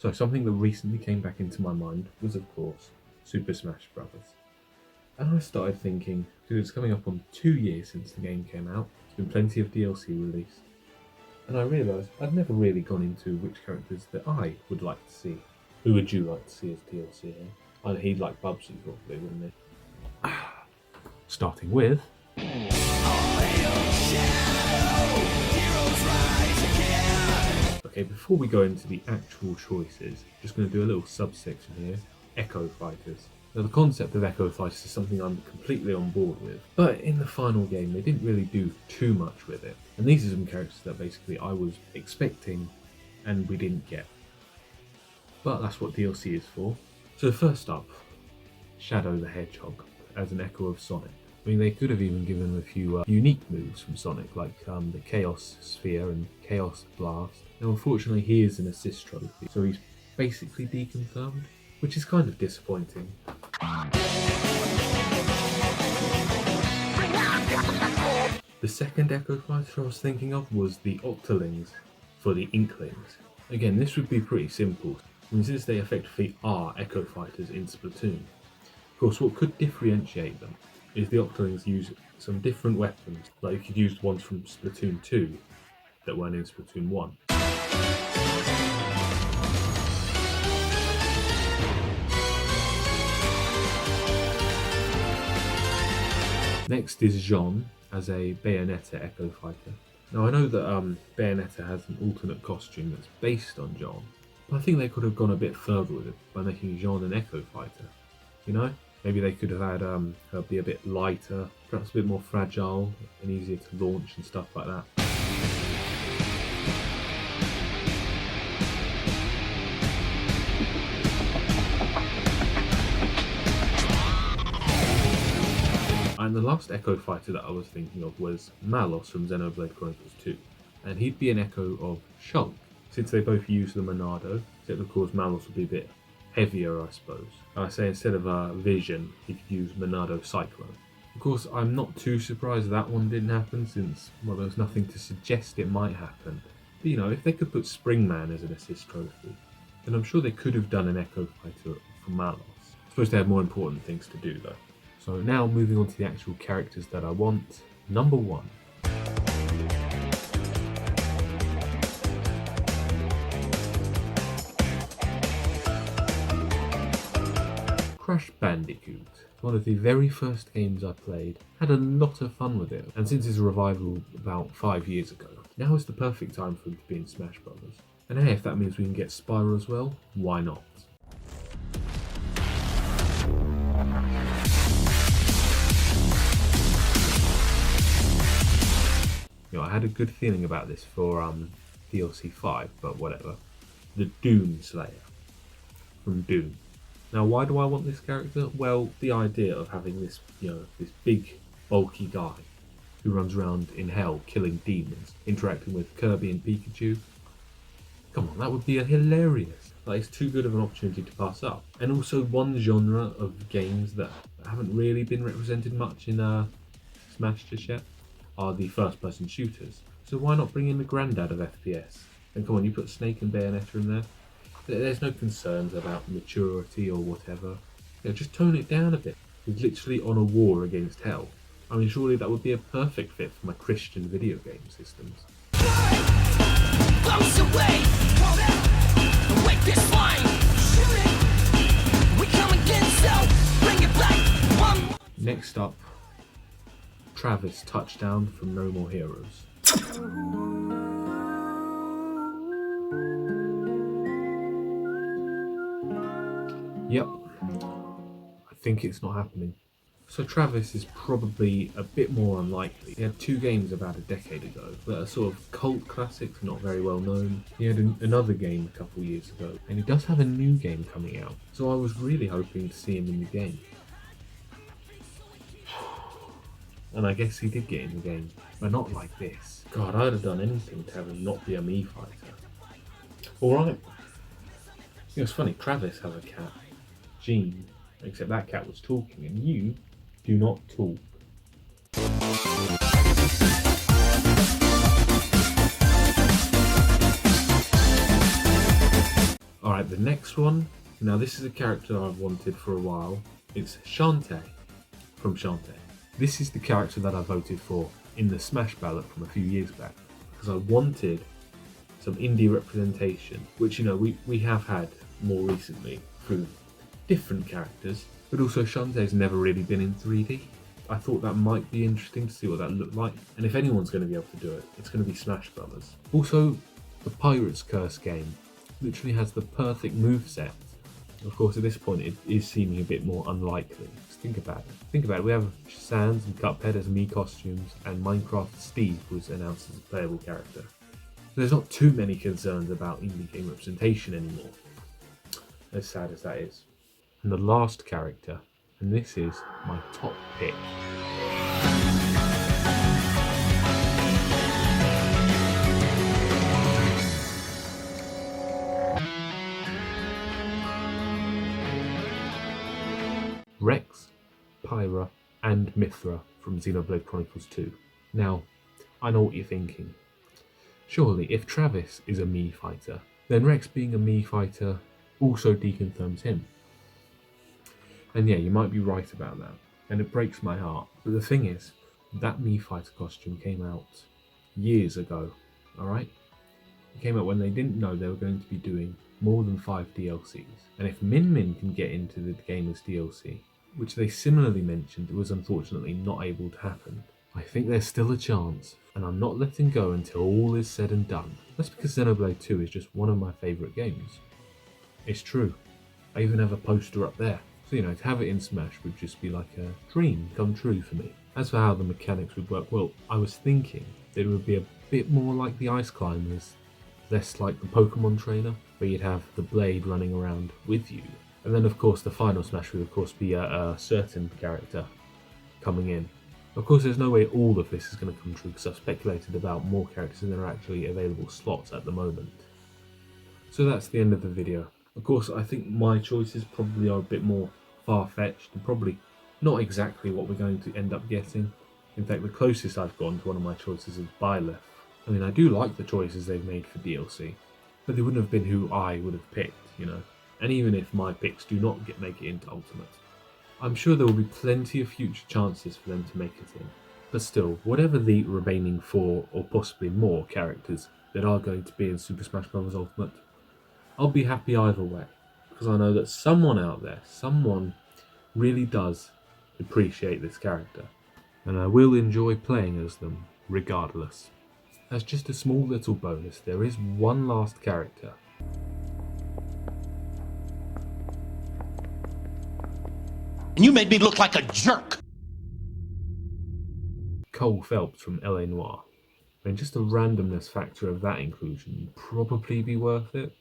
So something that recently came back into my mind was, of course, Super Smash Bros. And I started thinking, because it's coming up on 2 years since the game came out, there's been plenty of DLC released, and I realised I'd never really gone into which characters that I would like to see. Who would you like to see as DLC? And he'd like Bubsy probably, wouldn't he? Starting with... Okay, before we go into the actual choices, just going to do a little subsection here. Echo Fighters. Now the concept of Echo Fighters is something I'm completely on board with, but in the final game they didn't really do too much with it. And these are some characters that basically I was expecting and we didn't get. But that's what DLC is for. So first up, Shadow the Hedgehog as an echo of Sonic. I mean, they could have even given him a few unique moves from Sonic, like the Chaos Sphere and Chaos Blast. Now unfortunately he is an assist trophy, so he's basically deconfirmed, which is kind of disappointing. The second Echo Fighter I was thinking of was the Octolings for the Inklings. Again, this would be pretty simple, since they effectively are Echo Fighters in Splatoon. Of course, what could differentiate them is the Octolings use some different weapons, like you could use ones from Splatoon 2 that weren't in Splatoon 1. Next is Jean as a Bayonetta Echo Fighter. Now I know that Bayonetta has an alternate costume that's based on Jean, but I think they could have gone a bit further with it by making Jean an Echo Fighter. You know? Maybe they could have had her be a bit lighter, perhaps a bit more fragile and easier to launch and stuff like that. And the last Echo Fighter that I was thinking of was Malos from Xenoblade Chronicles 2. And he'd be an echo of Shulk, since they both use the Monado, except of course Malos would be a bit heavier, I suppose. I say instead of Vision, he could use Monado Cyclone. Of course, I'm not too surprised that one didn't happen, since, well, there was nothing to suggest it might happen. But you know, if they could put Springman as an assist trophy, then I'm sure they could have done an Echo Fighter for Malos. I suppose they had more important things to do though. So now moving on to the actual characters that I want. Number 1. Crash Bandicoot. One of the very first games I played. Had a lot of fun with it, and since its revival about 5 years ago, now is the perfect time for him to be in Smash Bros. And hey, if that means we can get Spyro as well, why not? You know, I had a good feeling about this for DLC 5, but whatever. The Doom Slayer from Doom. Now, why do I want this character? Well, the idea of having this, this big, bulky guy who runs around in hell killing demons, interacting with Kirby and Pikachu. Come on, that would be hilarious. Like, it's too good of an opportunity to pass up. And also one genre of games that haven't really been represented much in Smash just yet are the first-person shooters. So why not bring in the granddad of FPS? And come on, you put Snake and Bayonetta in there. There's no concerns about maturity or whatever. Just tone it down a bit. He's literally on a war against hell. I mean, surely that would be a perfect fit for my Christian video game systems. Next up, Travis Touchdown from No More Heroes. Yep, I think it's not happening. So Travis is probably a bit more unlikely. He had 2 games about a decade ago that are sort of cult classics, not very well known. He had another game a couple years ago, and he does have a new game coming out. So I was really hoping to see him in the game. And I guess he did get in the game, but not like this. God, I'd have done anything to have him not be a Mii fighter. Alright. It's funny, Travis has a cat, Jean, except that cat was talking, and you do not talk. Alright, Right, the next one. Now this is a character I've wanted for a while. It's Shantae from Shantae. This is the character that I voted for in the Smash ballot from a few years back because I wanted some indie representation, which we have had more recently through different characters, but also Shantae's never really been in 3D. I thought that might be interesting to see what that looked like, and if anyone's going to be able to do it, it's going to be Smash Brothers. Also, the Pirate's Curse game literally has the perfect moveset. Of course, at this point, it is seeming a bit more unlikely. Just think about it. We have Sans and Cuphead as Mii costumes, and Minecraft Steve was announced as a playable character. There's not too many concerns about indie game representation anymore, as sad as that is. And the last character, and this is my top pick. Rex, Pyra, and Mithra from Xenoblade Chronicles 2. Now, I know what you're thinking. Surely, if Travis is a Mii fighter, then Rex being a Mii fighter also deconfirms him. And yeah, you might be right about that, and it breaks my heart. But the thing is, that Mii fighter costume came out years ago, alright? It came out when they didn't know they were going to be doing more than 5 DLCs. And if Min Min can get into the game as DLC, which they similarly mentioned was unfortunately not able to happen, I think there's still a chance, and I'm not letting go until all is said and done. That's because Xenoblade 2 is just one of my favourite games. It's true. I even have a poster up there. So to have it in Smash would just be like a dream come true for me. As for how the mechanics would work, well, I was thinking that it would be a bit more like the Ice Climbers, less like the Pokemon trainer, where you'd have the blade running around with you. And then of course the final Smash would of course be a certain character coming in. Of course there's no way all of this is going to come true because I've speculated about more characters than there are actually available slots at the moment. So that's the end of the video. Of course I think my choices probably are a bit more far-fetched and probably not exactly what we're going to end up getting. In fact, the closest I've gone to one of my choices is Byleth. I mean, I do like the choices they've made for DLC, but they wouldn't have been who I would have picked, And even if my picks do not make it into Ultimate, I'm sure there will be plenty of future chances for them to make it in. But still, whatever the remaining 4 or possibly more characters that are going to be in Super Smash Bros. Ultimate, I'll be happy either way, because I know that someone out there, someone really does appreciate this character, and I will enjoy playing as them regardless. As just a small little bonus, there is one last character. And you made me look like a jerk! Cole Phelps from LA Noire. I mean, just the randomness factor of that inclusion would probably be worth it.